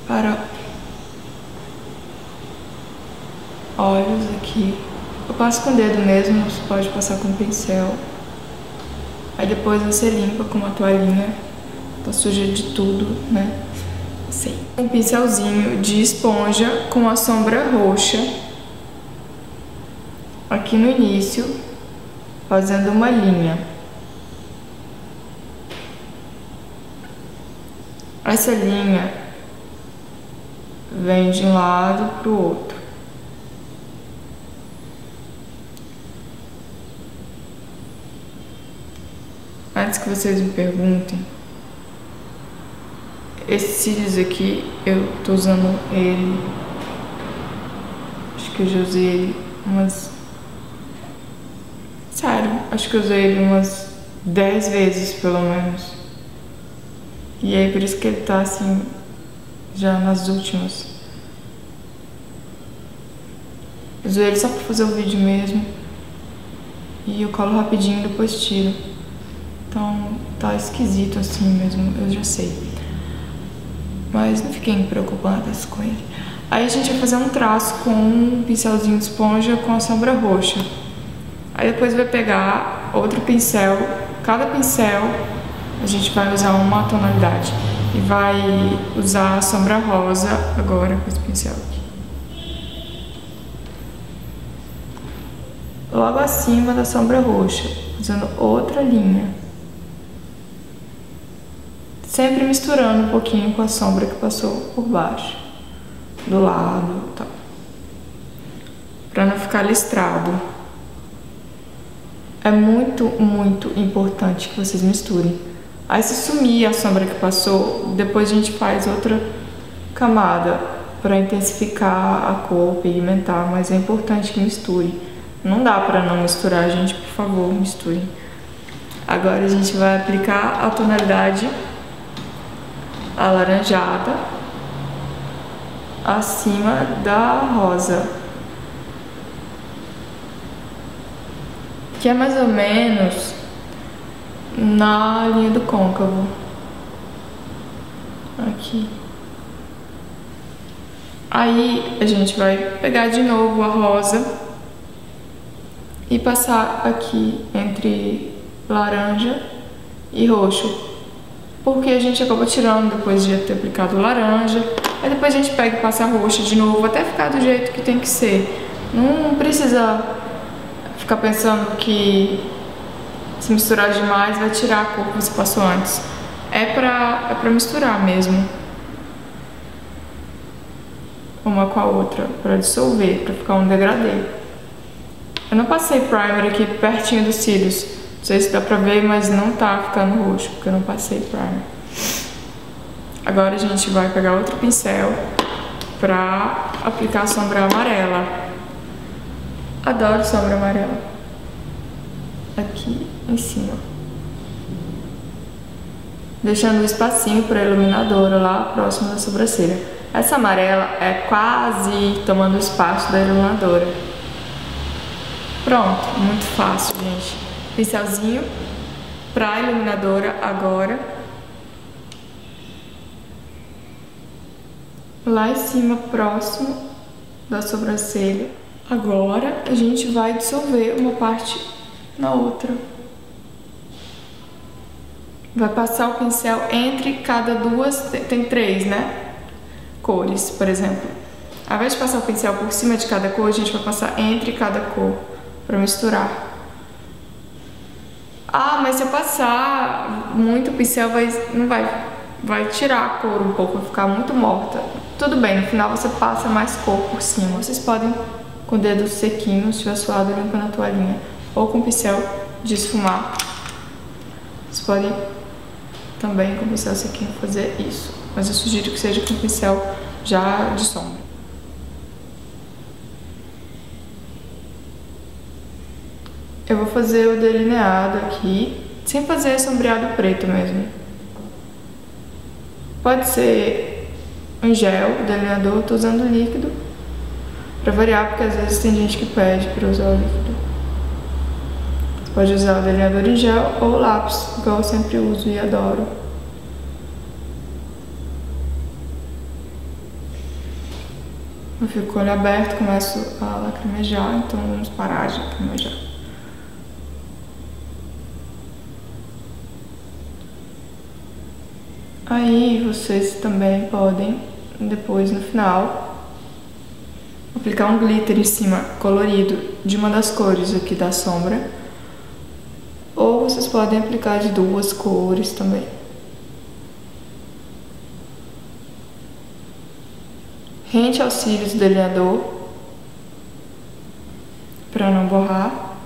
para olhos aqui. Eu passo com o dedo mesmo, você pode passar com o pincel. Aí depois você limpa com uma toalhinha, tá suja de tudo, né? Assim. Um pincelzinho de esponja com a sombra roxa aqui no início, fazendo uma linha. Essa linha vem de um lado pro outro. Antes que vocês me perguntem, esse cílios aqui, eu tô usando ele, acho que eu já usei ele umas... Sério, acho que eu usei ele umas 10 vezes, pelo menos. E aí, por isso que ele tá assim, já nas últimas. Eu usei ele só pra fazer o vídeo mesmo. E eu colo rapidinho e depois tiro. Então, tá esquisito assim mesmo, eu já sei. Mas não fiquem preocupadas com ele. Aí a gente vai fazer um traço com um pincelzinho de esponja com a sombra roxa. Aí depois vai pegar outro pincel. Cada pincel a gente vai usar uma tonalidade. E vai usar a sombra rosa agora com esse pincel aqui. Logo acima da sombra roxa, usando outra linha. Sempre misturando um pouquinho com a sombra que passou por baixo, do lado, tá? Pra não ficar listrado. É muito, muito importante que vocês misturem. Aí se sumir a sombra que passou, depois a gente faz outra camada pra intensificar a cor, pigmentar, mas é importante que misture. Não dá pra não misturar, gente, por favor, misturem. Agora a gente vai aplicar a tonalidade alaranjada acima da rosa, que é mais ou menos na linha do côncavo, aqui. Aí a gente vai pegar de novo a rosa e passar aqui entre laranja e roxo. Porque a gente acabou tirando depois de ter aplicado laranja. Aí depois a gente pega e passa a roxa de novo, até ficar do jeito que tem que ser. Não precisa ficar pensando que se misturar demais vai tirar a cor que você passou antes. É pra misturar mesmo. Uma com a outra, pra dissolver, pra ficar um degradê. Eu não passei primer aqui pertinho dos cílios. Não sei se dá pra ver, mas não tá ficando roxo, porque eu não passei primer. Agora a gente vai pegar outro pincel pra aplicar a sombra amarela. Adoro sombra amarela. Aqui em cima. Deixando um espacinho pra iluminadora lá próximo da sobrancelha. Essa amarela é quase tomando o espaço da iluminadora. Pronto, muito fácil, gente. Pincelzinho pra iluminadora agora. Lá em cima, próximo da sobrancelha. Agora a gente vai dissolver uma parte na outra. Vai passar o pincel entre cada duas, tem 3, né? Cores, por exemplo. Ao invés de passar o pincel por cima de cada cor, a gente vai passar entre cada cor pra misturar. Ah, mas se eu passar muito o pincel, vai tirar a cor um pouco, vai ficar muito morta. Tudo bem, no final você passa mais cor por cima. Vocês podem, com o dedo sequinho, se tiver suado, limpando a toalhinha, ou com o pincel de esfumar. Vocês podem também, com o pincel sequinho, fazer isso. Mas eu sugiro que seja com o pincel já de sombra. Eu vou fazer o delineado aqui, sem fazer sombreado preto mesmo. Pode ser um gel, o delineador, eu tô usando líquido. Pra variar, porque às vezes tem gente que pede pra usar o líquido. Você pode usar o delineador em gel ou lápis, igual eu sempre uso e adoro. Eu fico com o olho aberto, começo a lacrimejar, então vamos parar de lacrimejar. Aí vocês também podem, depois no final, aplicar um glitter em cima, colorido, de uma das cores aqui da sombra. Ou vocês podem aplicar de duas cores também. Rente aos cílios do delineador, para não borrar.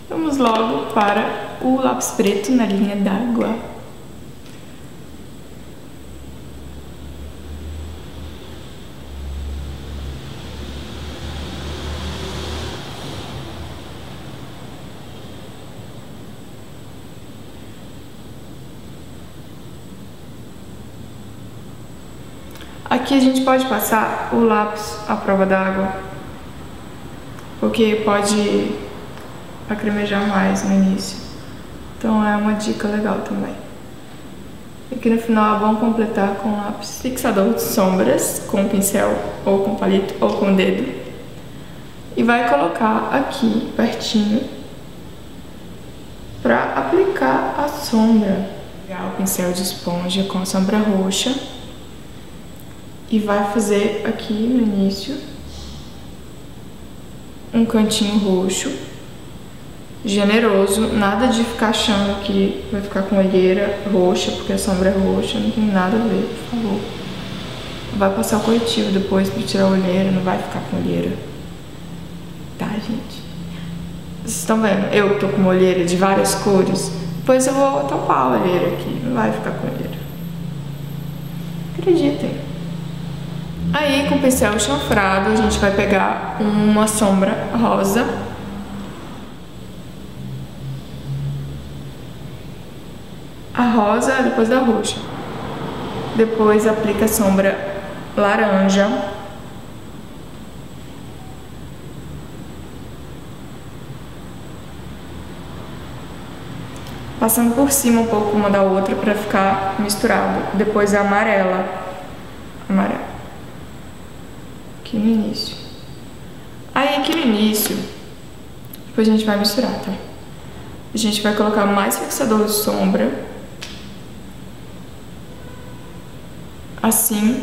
Vamos logo para o lápis preto na linha d'água. Aqui a gente pode passar o lápis à prova d'água, porque pode lacrimejar mais no início. Então é uma dica legal também. Aqui no final é bom completar com lápis fixador de sombras, com pincel, ou com palito, ou com dedo. E vai colocar aqui, pertinho, para aplicar a sombra. Pegar o pincel de esponja com a sombra roxa. E vai fazer aqui no início um cantinho roxo, generoso, nada de ficar achando que vai ficar com olheira roxa, porque a sombra é roxa, não tem nada a ver, por favor. Vai passar o corretivo depois pra tirar a olheira, não vai ficar com olheira. Tá, gente? Vocês estão vendo? Eu tô com uma olheira de várias cores, depois eu vou tampar a olheira aqui, não vai ficar com olheira. Acreditem. Aí, com o pincel chanfrado, a gente vai pegar uma sombra rosa. A rosa depois da roxa. Depois aplica a sombra laranja. Passando por cima um pouco uma da outra para ficar misturado. Depois a amarela. Amarela. Aqui no início. Aí aqui no início, depois a gente vai misturar, tá? A gente vai colocar mais fixador de sombra. Assim.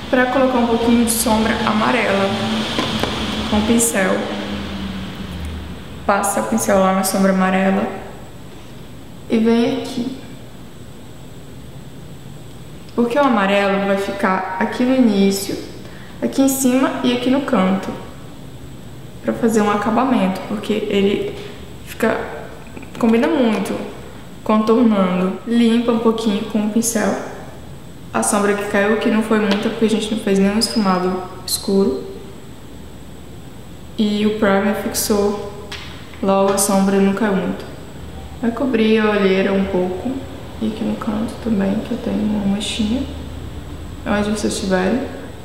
Pra colocar um pouquinho de sombra amarela com o pincel. Passa o pincel lá na sombra amarela. E vem aqui. Porque o amarelo vai ficar aqui no início, aqui em cima e aqui no canto. Pra fazer um acabamento, porque ele combina muito, contornando. Limpa um pouquinho com o pincel. A sombra que caiu aqui não foi muita, porque a gente não fez nenhum esfumado escuro. E o primer fixou, logo a sombra não caiu muito. Vai cobrir a olheira um pouco. E aqui no canto também, que eu tenho uma manchinha, onde vocês estiverem,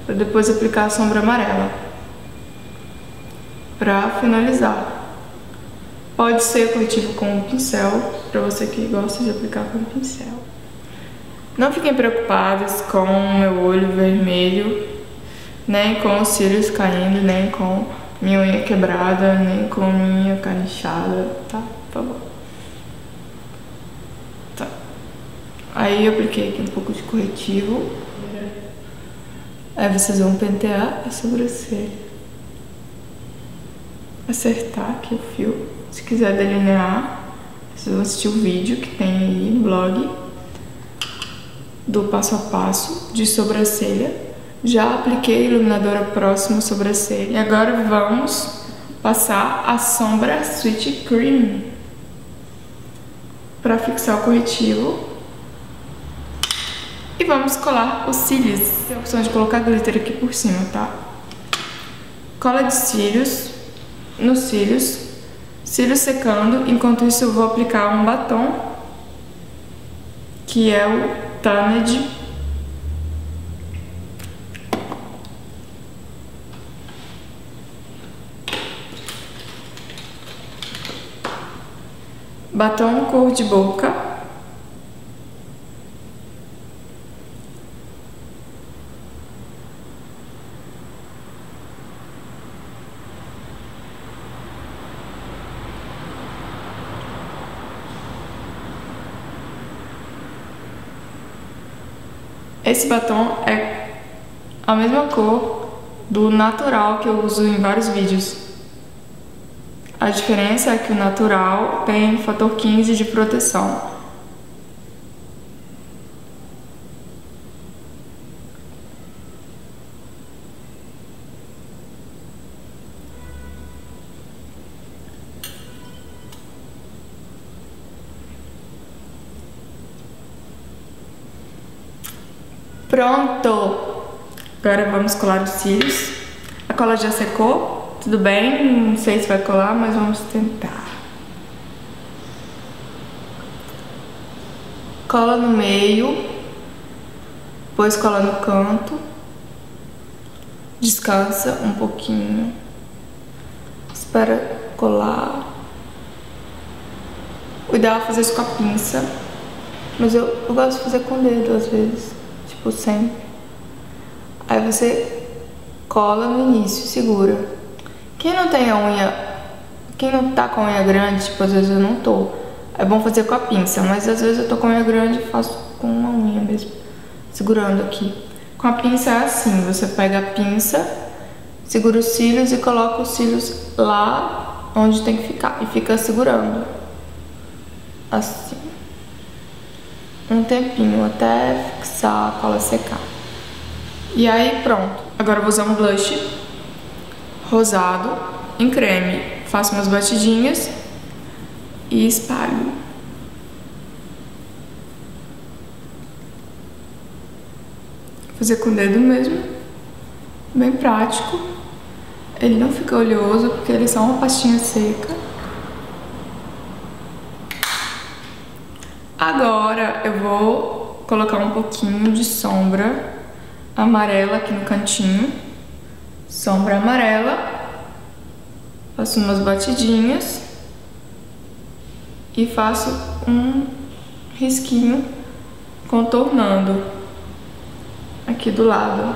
para depois aplicar a sombra amarela. Para finalizar. Pode ser corretivo com o pincel, para você que gosta de aplicar com o pincel. Não fiquem preocupadas com o meu olho vermelho, nem com os cílios caindo, nem com minha unha quebrada, nem com minha cara inchada, tá? Por favor. Aí eu apliquei aqui um pouco de corretivo. Aí vocês vão pentear a sobrancelha. Acertar aqui o fio. Se quiser delinear, vocês vão assistir o vídeo que tem aí no blog do passo a passo de sobrancelha. Já apliquei iluminadora próxima à sobrancelha. E agora vamos passar a sombra Sweet Cream para fixar o corretivo. E vamos colar os cílios. Tem a opção de colocar glitter aqui por cima, tá? Cola de cílios nos cílios. Cílios secando. Enquanto isso eu vou aplicar um batom, que é o Tanned. batom cor de boca. Esse batom é a mesma cor do natural que eu uso em vários vídeos. A diferença é que o natural tem fator 15 de proteção. Pronto! Agora vamos colar os cílios. A cola já secou, tudo bem, não sei se vai colar, mas vamos tentar. Cola no meio, depois cola no canto. Descansa um pouquinho. Espera colar. O ideal é fazer isso com a pinça, mas eu gosto de fazer com o dedo às vezes. Tipo, sempre. Aí você cola no início, segura. Quem não tem a unha, quem não tá com a unha grande, tipo, às vezes eu não tô, é bom fazer com a pinça, mas às vezes eu tô com a unha grande e faço com uma unha mesmo, segurando aqui. Com a pinça é assim, você pega a pinça, segura os cílios e coloca os cílios lá onde tem que ficar e fica segurando. Assim. Um tempinho até fixar a cola secar. E aí pronto. Agora eu vou usar um blush rosado em creme. Faço umas batidinhas e espalho. Vou fazer com o dedo mesmo. Bem prático. Ele não fica oleoso porque ele é só uma pastinha seca. Agora eu vou colocar um pouquinho de sombra amarela aqui no cantinho. Sombra amarela. Faço umas batidinhas. E faço um risquinho contornando aqui do lado.